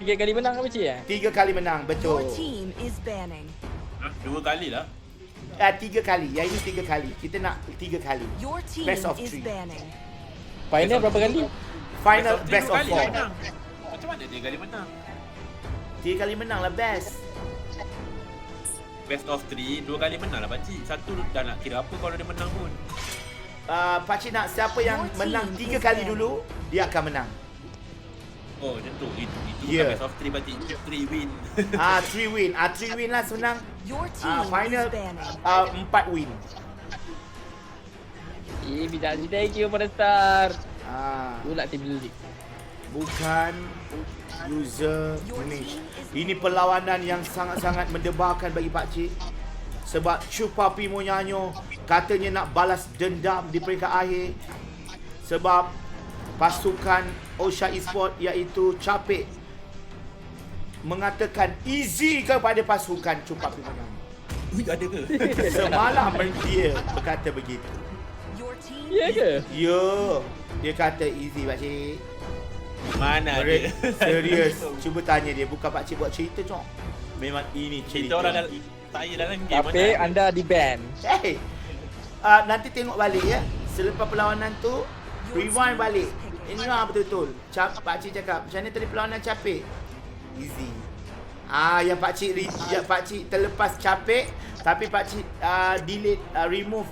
3 kali menang apa cik? 3 kali menang, betul. Your team is banning. 2 kali lah. 3 kali. Yang ini 3 kali. Kita nak 3 kali. Your team Best of is 3. banning. Final berapa kali? Final best dua of kali 4. menang. Macam mana 3 kali menang? 3 kali menang lah best. Best of 3, 2 kali menang lah pakcik. Satu dah nak kira apa kalau dia menang pun. Pakcik nak siapa yang menang 3 kali dulu, dia akan menang. Oh macam tu. Itu Yeah. bukan best of 3 pakcik. 3 win. 3 win. 3 win lah senang. Your team Final is banning. 4 win. Bisa thank you pada start. Pula tim league. Bukan user image. Ini perlawanan yang sangat-sangat mendebarkan bagi pakcik. Sebab Chupa Pimo Nyanyo katanya nak balas dendam di peringkat akhir. Sebab pasukan Osha Esports iaitu Capek mengatakan easy kepada pasukan Chupa Pimo Nyanyo. Ui, ada ke? Semalam dia berkata begitu. Your team Ya ke? Ya, dia kata easy pakcik. Mana Mereka ada? serius. Cuba tanya dia, bukan pakcik buat cerita cok. Memang ini cerita. Kita orang saya dalam game Tapi anda di ban. Hey, nanti tengok balik ya. Selepas perlawanan tu, rewind balik. Dengar betul-betul. Pakcik cakap, macam mana tadi perlawanan Capek? Easy. Yang pakcik terlepas Capek, tapi pakcik delete, remove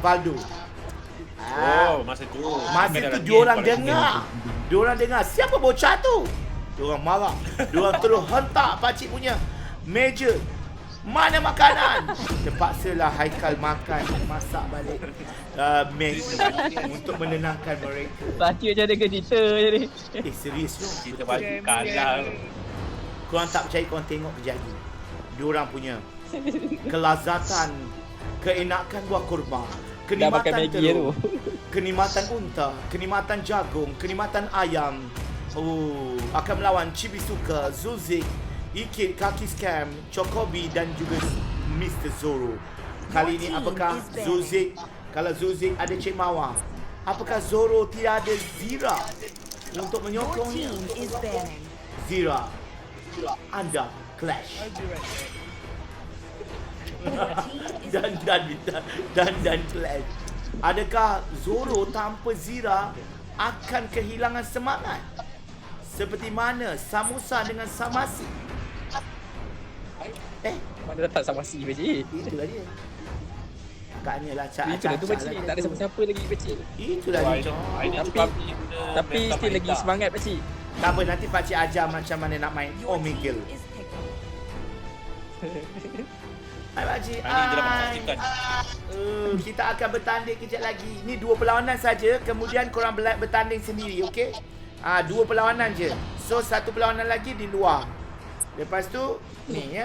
Valdo. Masa tu. Masa tu diorang dengar. Diorang dengar siapa bocah tu. Diorang marah. Diorang terus hentak pakcik punya meja. Mana makanan? Terpaksalah Haikal masak balik Maggi untuk menenangkan mereka. Pakcik macam ada cerita je ni. Serius tu. Kita bagi kalah. Korang tak percaya, korang tengok kejadian. Diorang punya kelazatan, keenakan buah kurma, Dah makan kenikmatan Maggi telur, tu. kenikmatan unta, kenikmatan jagung, kenikmatan ayam. Akan melawan Chibisuka, Zuzik, Ikit, Kaki Scam, Chocobi dan juga Mr. Zoro. Kali ini apakah Zuzik, kalau Zuzik ada Cik Mawar, apakah Zoro tidak ada Zira untuk Your menyokongnya? team is banning. Zira, anda clash. dan clash. Adakah Zoro tanpa Zira akan kehilangan semangat? Seperti mana Samusa dengan Samasi? Mana dapat sama si pakcik? Itulah dia. Agaknya lah Itulah tu pakcik. Tak ada siapa-siapa lagi pakcik. Itulah dia. Tapi still lagi semangat pakcik. Tak apa, nanti pakcik ajar macam mana nak main Your Omegle. team is pickled. Hai pakcik. Hari ni dia dapat saksikan. Kita akan bertanding kejap lagi. Ni 2 perlawanan saja, kemudian korang bertanding sendiri, okey? 2 perlawanan je. So 1 perlawanan lagi di luar. Lepas tu ni ya.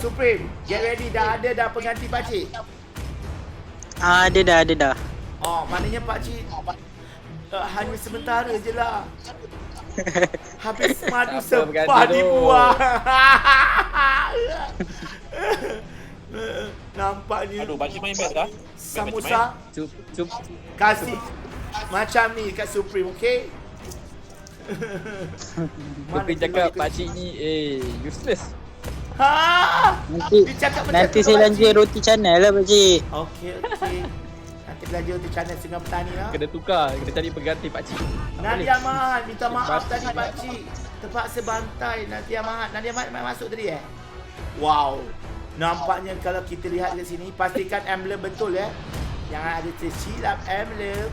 Supreme, get ready, dah ada pengganti pakcik. Ada dah. Maknanya pakcik hanya sementara je lah. Habis madu Siapa sepah berganti tu? dibuang. Nampaknya Aduh, pakcik main best dah. Samusa Cup. kasih macam ni kat Supreme, okey? Tapi cakap pakcik ni useless. Nanti Dia cakap macam nanti tu, saya pakcik. lanjut roti canai lah pakcik. Okey. Nanti belajar untuk channel Sungai Petani lah. Kena tukar, kena cari pengganti pakcik. Nadia Mahat minta maaf Bantai tadi pakcik. Terpaksa bantai Nadia Mahat. Nadia Mahat masuk tadi Wow. Nampaknya kalau kita lihat kat sini, pastikan emblem betul ya. Jangan ada tersilap emblem.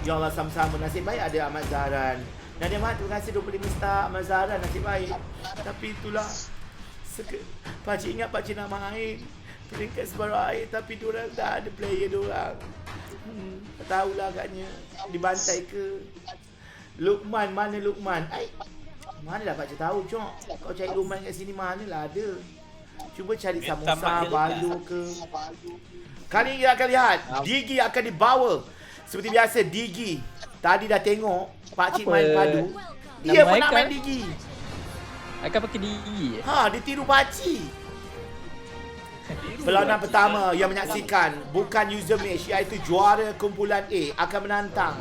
Ya Allah, sama-sama. Nasib baik ada Ahmad Zahran. Nadia Mahat, terima kasih 25 star. Ahmad Zahran, nasib baik. Tapi itulah, pakcik ingat pakcik nak main peringkat separuh akhir, tapi diorang dah ada player diorang. Tak tahulah agaknya dibantai ke. Lukman, mana Lukman? Mana dah pakcik tahu, Cok? Kau cari Lukman kat sini, manalah ada. Cuba cari Samosa, Balu ke. Kali ini kita akan lihat Digi akan dibawa. Seperti biasa, Digi tadi dah tengok pakcik main padu. Dia pun nak main Digi. Akan pakai diri. Dia tiru pakcik. Perlawanan pertama yang menyaksikan bukan user match, iaitu juara kumpulan A akan menantang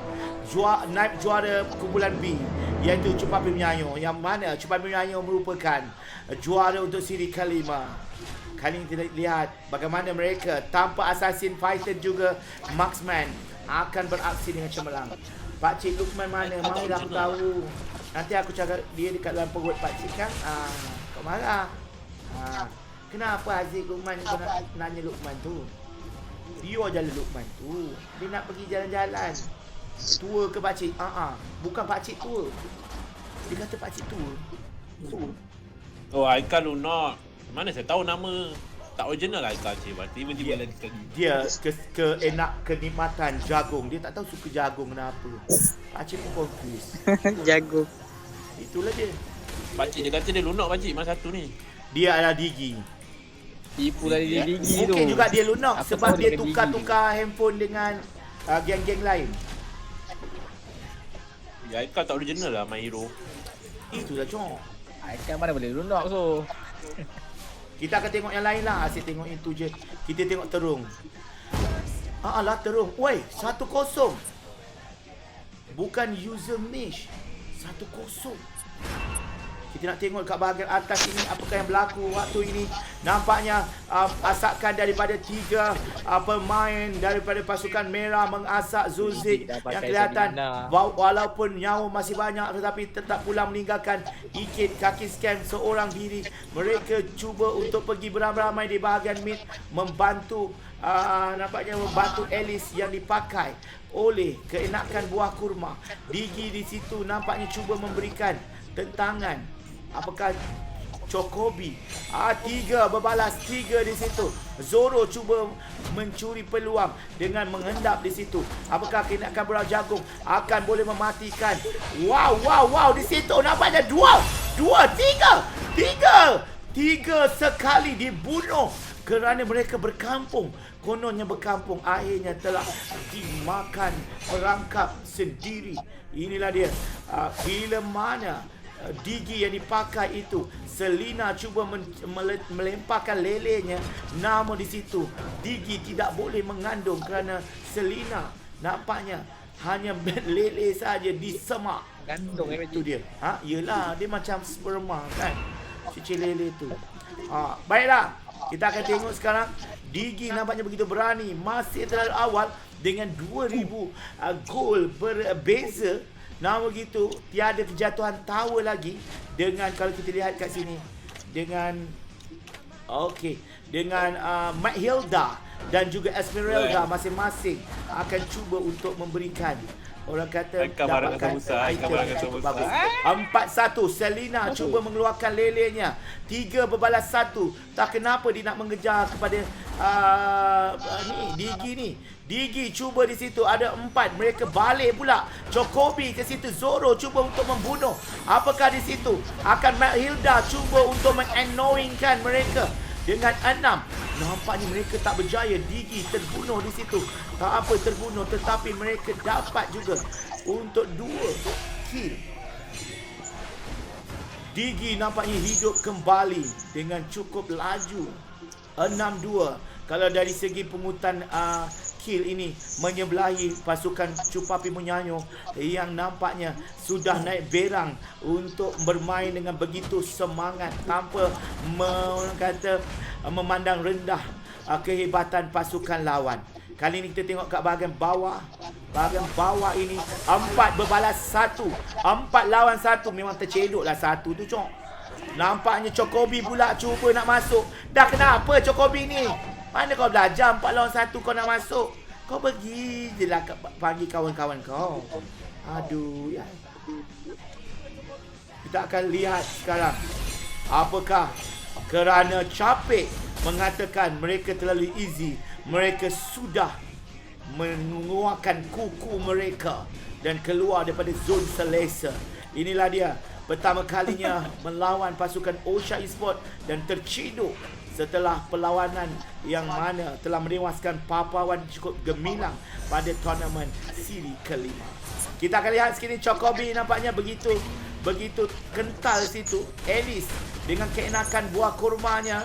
naib juara kumpulan B, iaitu Cupapi Menyanyo, yang mana Cupapi Menyanyo merupakan juara untuk siri kelima. Kali ini kita lihat bagaimana mereka tanpa Assassin Fighter juga Marksman akan beraksi dengan cemerlang. Pakcik Lukman mana? Mahulah aku tahu. Nanti aku cakap dia dekat dalam perut pakcik kan. Kau marah. Kenapa Haziq Lukman kau nak nanya Lukman tu? Dia jalan Lukman tu. Dia nak pergi jalan-jalan. Tua ke pakcik? Bukan pakcik tua. Dia kata pakcik tua. Oh, Haikal lunak. Mana saya tahu nama. Tak original lah Haikal cik. Tiba-tiba lagi sekali. Dia kenikmatan jagung. Dia tak tahu suka jagung kenapa. Pakcik pun confused. Jago. Itulah dia. Pakcik dia kata dia lunak pakcik masa satu ni. Dia adalah Digi. Tipu dari dia gigi tu. Mungkin juga dia lunak Aku sebab tahu dia dengan tukar-tukar handphone dengan geng-geng lain. Ya, Haikal tak original lah My Hero. Itulah cok. Haikal mana boleh lunak so. Kita akan tengok yang lain lah. Asyik tengok itu je. Kita tengok terung. Lah terung. Woi, 1-0. Bukan user mesh. 1-0. Kita nak tengok kat bahagian atas ini apakah yang berlaku waktu ini. Nampaknya asakan daripada 3 pemain daripada pasukan merah mengasak Zulzik yang kelihatan walaupun nyawa masih banyak tetapi tetap pula meninggalkan ikit kaki scam seorang diri. Mereka cuba untuk pergi beramai-ramai di bahagian mid membantu nampaknya membantu Alice yang dipakai oleh keenakan buah kurma. Digi di situ nampaknya cuba memberikan tentangan. Apakah Chocobi? 3 berbalas 3 di situ. Zoro cuba mencuri peluang dengan mengendap di situ. Apakah keenakan buah jagung akan boleh mematikan? Wow di situ nampaknya 2 3 sekali dibunuh kerana mereka berkampung. Kononnya berkampung akhirnya telah dimakan perangkap sendiri. Inilah dia. Bila mana Digi yang dipakai itu, Selina cuba melemparkan lelenya. Nama di situ Digi tidak boleh mengandung kerana Selina nampaknya hanya lele saja disemak. Gandung itu dia. Yelah, dia macam sperma kan. Cicil lele tu. Baiklah, kita akan tengok sekarang. Digi nampaknya begitu berani. Masih terlalu awal dengan 2000 gol berbeza. Nama begitu, tiada kejatuhan tawa lagi. Dengan kalau kita lihat kat sini, dengan dengan Mathilda dan juga Esmeralda masing-masing akan cuba untuk memberikan, orang kata, dapatkan item yang cukup bagus. 4-1 Selina cuba mengeluarkan lelenya. 3 berbalas 1. Tak kenapa dia nak mengejar kepada Digi ni. Digi cuba di situ, ada 4. Mereka balik pula. Chocobi ke situ. Zoro cuba untuk membunuh. Apakah di situ akan Mathilda cuba untuk mengannoyingkan mereka dengan 6. Nampaknya mereka tak berjaya. Digi terbunuh di situ. Tak apa terbunuh, tetapi mereka dapat juga untuk 2 kill. Digi nampaknya hidup kembali dengan cukup laju. 6-2. Kalau dari segi pungutan kill ini menyebelahi pasukan Cupapi Menyanyo yang nampaknya sudah naik berang untuk bermain dengan begitu semangat tanpa memandang rendah kehebatan pasukan lawan. Kali ini kita tengok kat bahagian bawah. Bahagian bawah ini 4 berbalas 1. 4 lawan 1. Memang tercedoklah 1 tu cok. Nampaknya Chocobi pula cuba nak masuk. Dah kenapa Chocobi ni? Mana kau belajar 4 lawan 1 kau nak masuk? Kau pergi je lah panggil kawan-kawan kau. Aduh ya. Kita akan lihat sekarang. Apakah kerana Capek mengatakan mereka terlalu easy, mereka sudah mengeluarkan kuku mereka dan keluar daripada zon selesa. Inilah dia pertama kalinya melawan pasukan Osha Esports dan terciduk setelah perlawanan yang mana telah menewaskan pahlawan cukup gemilang pada tournament siri kelima. Kita akan lihat sekali Chocobi nampaknya begitu kental situ. Alice dengan keenakan buah kurmanya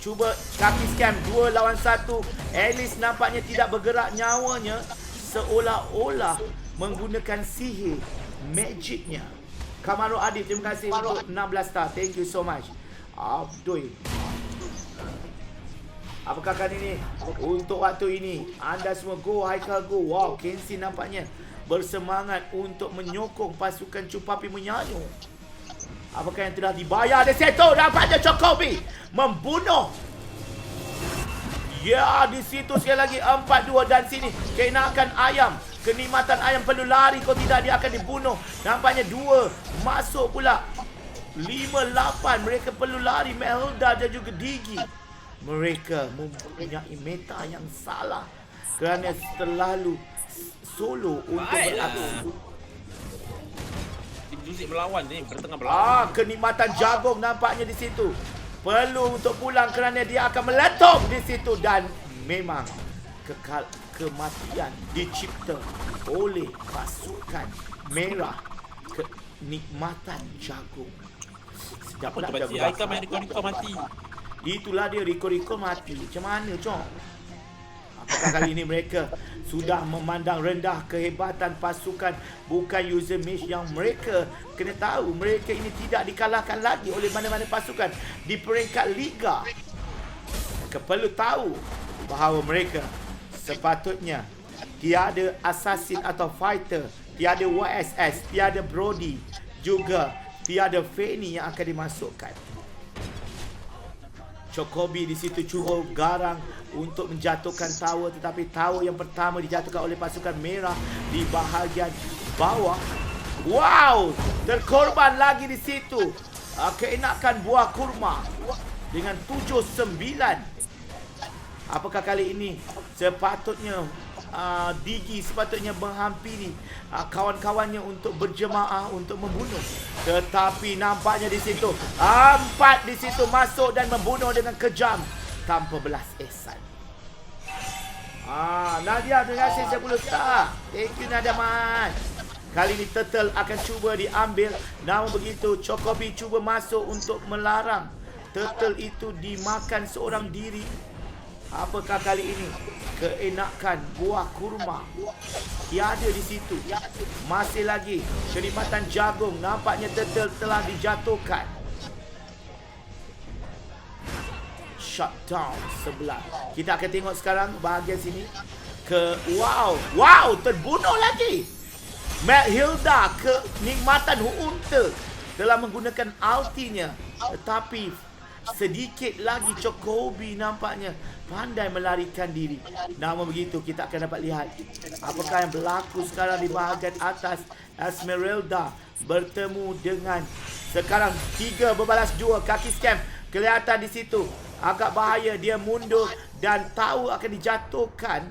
cuba kaki scam 2 lawan 1. Alice nampaknya tidak bergerak nyawanya, seolah-olah menggunakan sihir magicnya. Kamaru Adi, terima kasih untuk 16 star. Thank you so much. Abdul, apakah kali ini untuk waktu ini anda semua go Haikal go. Wow, Kenzie nampaknya bersemangat untuk menyokong pasukan Cupapi Menyanyi. Apakah yang telah dibayar di situ? Nampaknya Chocobi membunuh. Ya, di situ sekali lagi 4-2 dan sini kenakan ayam. Kenikmatan ayam perlu lari, kalau tidak dia akan dibunuh. Nampaknya 2 masuk pula. 5-8 mereka perlu lari. Melda dan juga Digi. Mereka mempunyai meta yang salah kerana terlalu solo untuk beraksi. Tim Zuzik melawan ni, bertengah melawan. Kenikmatan jagung nampaknya di situ. Perlu untuk pulang kerana dia akan meletup di situ dan memang kematian dicipta oleh pasukan merah. Kenikmatan jagung. Sedap Apa tu nak pakcik? jagung. Haikal main Riko mati. Itulah dia, Riko mati. Macam mana, Cok? Apakah kali ini mereka sudah memandang rendah kehebatan pasukan bukan user match yang mereka kena tahu mereka ini tidak dikalahkan lagi oleh mana-mana pasukan di peringkat liga. Mereka perlu tahu bahawa mereka sepatutnya tiada assassin atau fighter, tiada YSS, tiada Brody, juga tiada Fanny yang akan dimasukkan. Chocobi di situ cuba garang untuk menjatuhkan tower, tetapi tower yang pertama dijatuhkan oleh pasukan merah di bahagian bawah. Wow, terkorban lagi di situ. Keenakan buah kurma dengan 7-9. Apakah kali ini sepatutnya Digi sepatutnya menghampiri kawan-kawannya untuk berjemaah untuk membunuh, tetapi nampaknya di situ 4 di situ masuk dan membunuh dengan kejam tanpa belas ihsan. Nadia, terima kasih 10 star. Thank you Nadia Mat. Kali ini Turtle akan cuba diambil. Namun begitu Chocobi cuba masuk untuk melarang Turtle itu dimakan seorang diri. Apakah kali ini keenakan buah kurma tiada di situ? Masih lagi kenikmatan jagung. Nampaknya Turtle telah dijatuhkan. Shutdown sebelah. Kita akan tengok sekarang bahagian sini. Wow, terbunuh lagi. Hilda kenikmatan Hunter telah menggunakan ultinya, tetapi sedikit lagi Chocobi nampaknya pandai melarikan diri. Namun begitu kita akan dapat lihat apakah yang berlaku sekarang di bahagian atas. Esmeralda bertemu dengan sekarang 3 berbalas 2. Kaki scam kelihatan di situ agak bahaya, dia mundur dan tower akan dijatuhkan.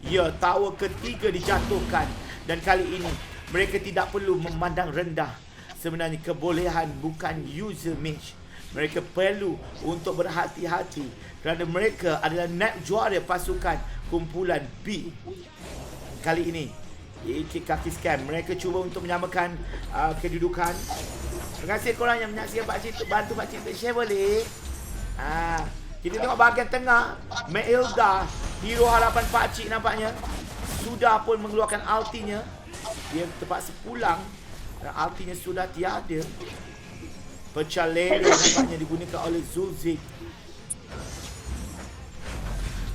Ya, tower ketiga dijatuhkan dan kali ini mereka tidak perlu memandang rendah sebenarnya kebolehan bukan user match. Mereka perlu untuk berhati-hati kerana mereka adalah net juara pasukan kumpulan B. Kali ini kaki scam mereka cuba untuk menyamakan kedudukan. Terima kasih korang yang menyaksikan pakcik, bantu pakcik untuk share boleh. Kita tengok bahagian tengah. Matilda, hero harapan pakcik nampaknya sudah pun mengeluarkan ultinya. Dia terpaksa pulang dan ultinya sudah tiada. Pecah lele nampaknya digunakan oleh Zuzik.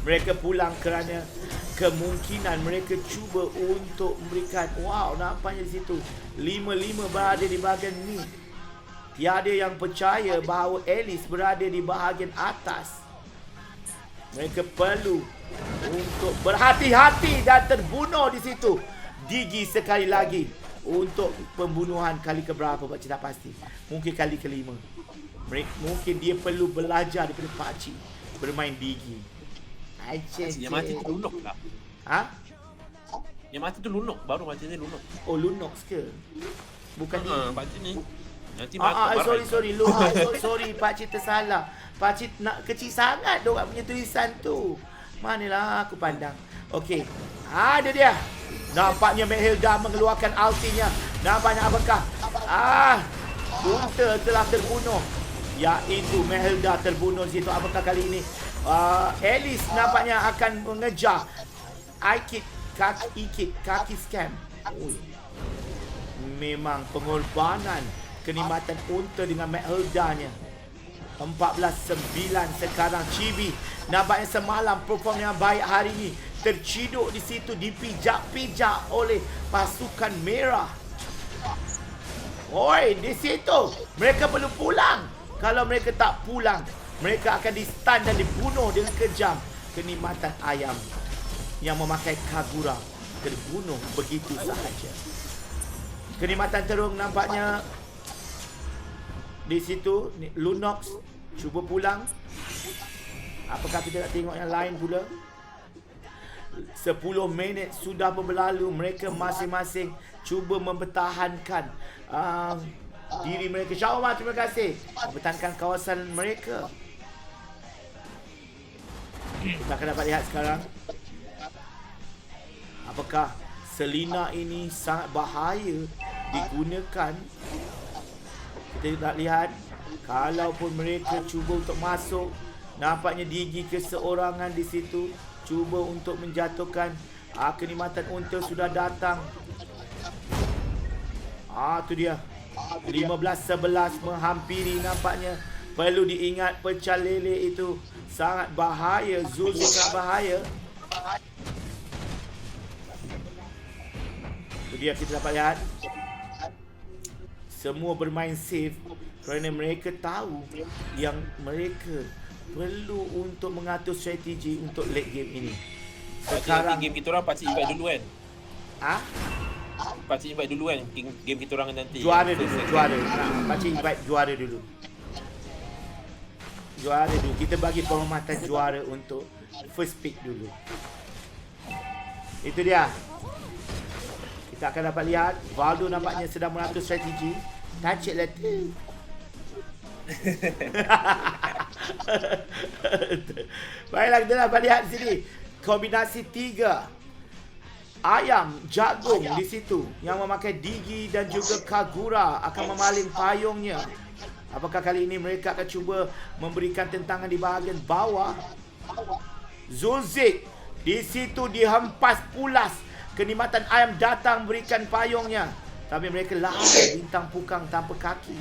Mereka pulang kerana kemungkinan mereka cuba untuk memberikan. Wow, nampaknya di situ 5-5 berada di bahagian ni. Tiada yang percaya bahawa Alice berada di bahagian atas. Mereka perlu untuk berhati-hati dan terbunuh di situ. Digi sekali lagi untuk pembunuhan kali keberapa pakcik tak pasti. Mungkin kali kelima. Mungkin dia perlu belajar daripada pakcik bermain Digi. Yang mati tu Lunok lah. Yang mati tu Lunok, baru mati ni Lunok. Oh, Lunok ke? Bukan Digi. Pakcik ni nanti mati. Sorry pakcik tersalah. Pakcik nak kecil sangat diorang punya tulisan tu. Manalah aku pandang. Okey. Ada dia. Nampaknya Matilda mengeluarkan ultinya. Nampaknya apakah? Hunter telah terbunuh. iaitu Mehelda terbunuh di situ. Apakah kali ini Alice nampaknya akan mengejar kaki scam. Memang pengorbanan kenikmatan unta dengan Mehelda-nya. 14-9 sekarang. Chibi nampaknya semalam perform yang baik hari ini terciduk di situ, dipijak-pijak oleh pasukan merah. Oi, di situ mereka perlu pulang. Kalau mereka tak pulang, mereka akan di-stun dan dibunuh dengan kejam. Kenikmatan ayam yang memakai Kagura terbunuh begitu sahaja. Kenikmatan terung nampaknya di situ. Lunox cuba pulang. Apakah kita nak tengok yang lain pula? 10 minit sudah berlalu. Mereka masing-masing cuba mempertahankan diri mereka. Syawama, terima kasih. Mempertahankan kawasan mereka. Kita akan dapat lihat sekarang apakah Selina ini sangat bahaya digunakan. Kita nak lihat. Kalaupun mereka cuba untuk masuk, nampaknya Digi keseorangan di situ, cuba untuk menjatuhkan. Kenikmatan unta sudah datang. Tu dia. 15-11 menghampiri nampaknya. Perlu diingat pecah lele itu sangat bahaya. Zul sangat bahaya. Itu dia, kita dapat lihat. Semua bermain safe kerana mereka tahu yang mereka perlu untuk mengatur strategi untuk late game ini. Sekarang game kita orang pakcik invite dulu kan? Pakcik invite dulu kan game kita orang nanti. Juara dulu, juara. Pakcik invite juara dulu. Juara dulu. Kita bagi penghormatan juara untuk first pick dulu. Itu dia. Kita akan dapat lihat Valdo nampaknya sedang mengatur strategi. Touch it letter. Baiklah, kita dapat lihat sini kombinasi 3 ayam jagung di situ yang memakai Digi dan juga Kagura akan memaling payungnya. Apakah kali ini mereka akan cuba memberikan tentangan di bahagian bawah? Zulzik di situ dihempas pulas. Kenikmatan ayam datang berikan payungnya, tapi mereka lari bintang pukang tanpa kaki.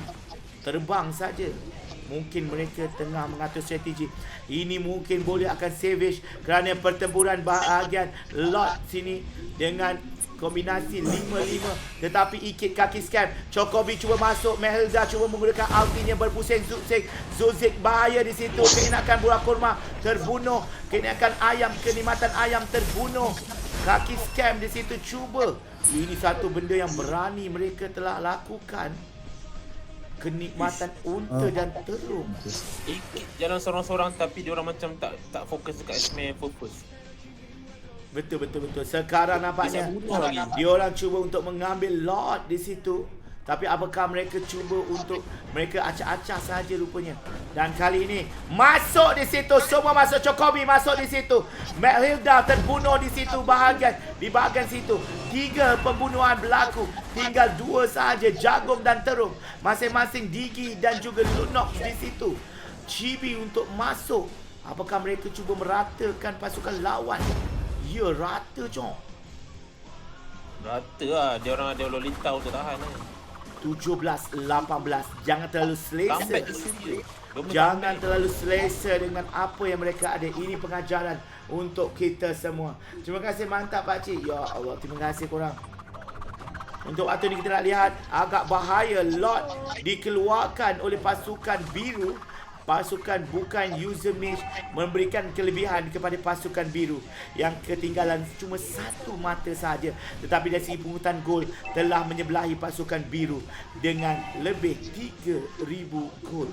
Terbang saja. Mungkin mereka tengah mengatur strategi. Ini mungkin boleh akan savage kerana pertempuran bahagian lot sini dengan kombinasi 5-5. Tetapi ikit kaki scam. Chocobi cuba masuk. Mehelda cuba menggunakan ultinya berpusing. Zulzik bahaya di situ. Kenakan bola kurma terbunuh. Kenakan ayam, kenikmatan ayam terbunuh. Kaki scam di situ cuba. Ini satu benda yang berani mereka telah lakukan. Kenikmatan unta dan terung. Ikut jalan seorang-seorang tapi dia orang macam tak fokus dekat main purpose. Betul. Sekarang nampaknya dia orang cuba untuk mengambil lot di situ. Tapi apakah mereka cuba untuk mereka acak-acak saja rupanya. Dan kali ini masuk di situ. Semua masuk. Chocobi masuk di situ. Mehelda terbunuh di situ di bahagian situ. 3 pembunuhan berlaku. Tinggal 2 sahaja, jagung dan terung. Masing-masing Digi dan juga Lunox di situ. Chibi untuk masuk. Apakah mereka cuba meratakan pasukan lawan? Ya, rata cok. Rata lah. Dia orang ada lolita untuk tahan lah. 17-18. Jangan terlalu selesa. Comeback dia. Jangan terlalu selesa dengan apa yang mereka ada. Ini pengajaran untuk kita semua. Terima kasih, mantap pakcik. Ya Allah, terima kasih korang. Untuk waktu ni kita nak lihat agak bahaya. Lot dikeluarkan oleh pasukan biru. Pasukan bukan user mage memberikan kelebihan kepada pasukan biru yang ketinggalan cuma 1 mata sahaja. Tetapi dari segi pungutan gol telah menyebelahi pasukan biru dengan lebih 3,000 gol.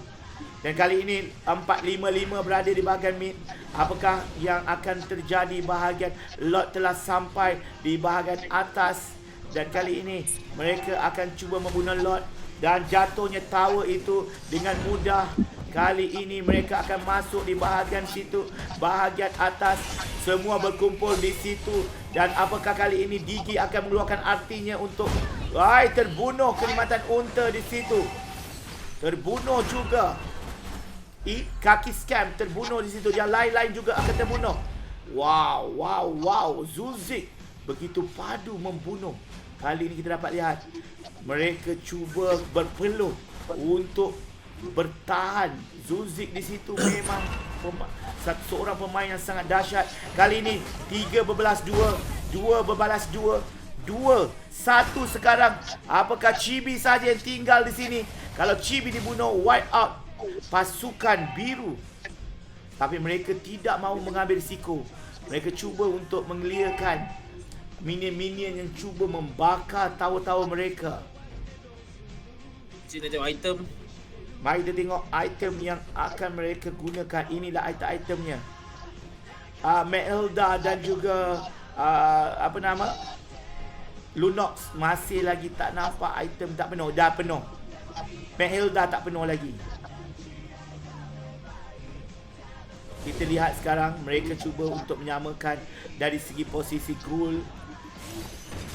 Dan kali ini 4-5-5 berada di bahagian mid. Apakah yang akan terjadi? Bahagian lot telah sampai di bahagian atas. Dan kali ini mereka akan cuba membunuh lot. Dan jatuhnya tower itu dengan mudah. Kali ini mereka akan masuk di bahagian situ, bahagian atas. Semua berkumpul di situ. Dan apakah kali ini Digi akan mengeluarkan artinya untuk terbunuh kenikmatan unta di situ. Terbunuh juga. Kaki scam terbunuh di situ. Yang lain-lain juga akan terbunuh. Wow. Zulzik begitu padu membunuh. Kali ini kita dapat lihat mereka cuba berpeluh untuk bertahan. Zulzik di situ memang seorang pemain yang sangat dahsyat. Kali ini 3 berbalas 2, 2 berbalas 2, 2, 1 sekarang. Apakah Chibi saja yang tinggal di sini? Kalau Chibi dibunuh, wipe out pasukan biru. Tapi mereka tidak mahu mengambil risiko. Mereka cuba untuk mengelirkan minion-minion yang cuba membakar tower-tower mereka. Cik nak tengok item. Mari kita tengok item yang akan mereka gunakan. Inilah item-itemnya. Melda dan juga apa nama? Lunox masih lagi tak nampak item tak penuh. Dah penuh. Melda tak penuh lagi. Kita lihat sekarang mereka cuba untuk menyamakan dari segi posisi ghoul.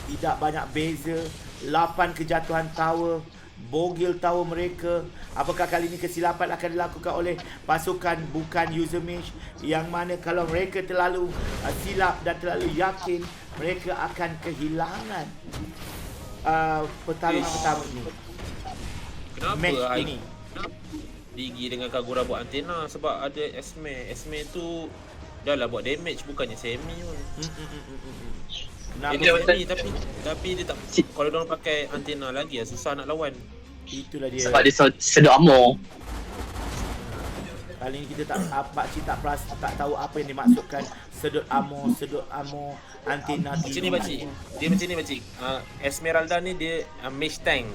Tidak banyak beza. 8 kejatuhan tower. Bogil tower mereka. Apakah kali ini kesilapan akan dilakukan oleh pasukan bukan user mage, yang mana kalau mereka terlalu silap dan terlalu yakin, mereka akan kehilangan pertarungan pertama ini. Kenapa Match ini. Digi dengan Kagura buat antena? Sebab ada Esme. Esme tu dah lah buat damage, bukannya semi pun. Dia semi tapi dia tak. Kalau diorang pakai antena lagi susah nak lawan. Itulah dia. Sebab dia sedut armor. Kali ni kita pakcik tak tahu apa yang dimaksudkan sedut armor, antena. Macam ni pakcik. Dia macam ni pakcik. Esmeralda ni dia mage tank.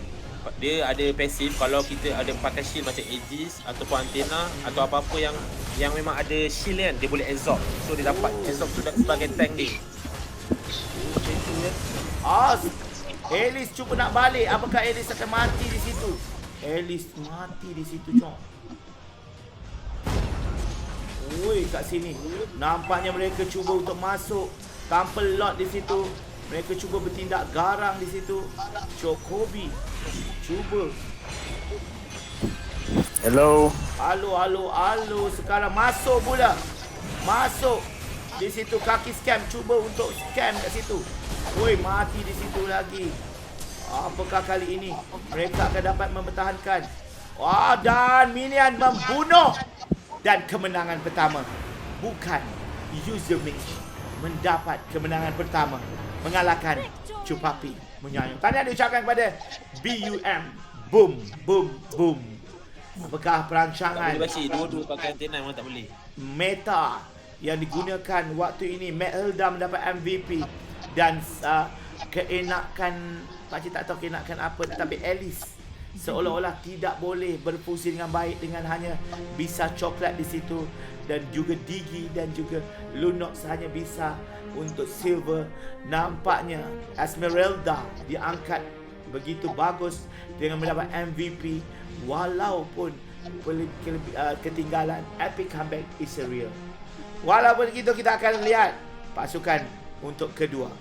Dia ada pasif kalau kita ada pakai shield macam Aegis ataupun antena atau apa-apa yang memang ada shield kan, dia boleh absorb. So dia dapat absorb tu sebagai tank dia. Macam tu ya. Alice cuba nak balik. Apakah Alice akan mati di situ? Alice mati di situ, jom. Oi, kat sini nampaknya mereka cuba untuk masuk tanpa lot di situ. Mereka cuba bertindak garang di situ. Chocobi cuba. Hello. Halo. Sekarang masuk pula. Masuk. Di situ kaki scam cuba untuk scam kat situ. Woi, mati di situ lagi. Apakah kali ini mereka akan dapat mempertahankan? Dan minion membunuh. Dan kemenangan pertama bukan user mage mendapat kemenangan pertama, mengalahkan Chupapi Menyayang. Tahniah diucapkan kepada BUM. Boom. Apakah perancangan Dua-dua pakai antena memang tak boleh. meta yang digunakan waktu ini? Melda mendapat MVP dan keenakan, pakcik tak tahu keenakan apa, tetapi Alice seolah-olah tidak boleh berfungsi dengan baik dengan hanya bisa coklat di situ, dan juga Digi dan juga Lunox hanya bisa untuk silver. Nampaknya Esmeralda diangkat begitu bagus dengan mendapat MVP, walaupun ketinggalan. Epic comeback is real. Walaupun begitu, kita akan lihat pasukan untuk kedua.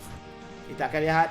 Kita akan lihat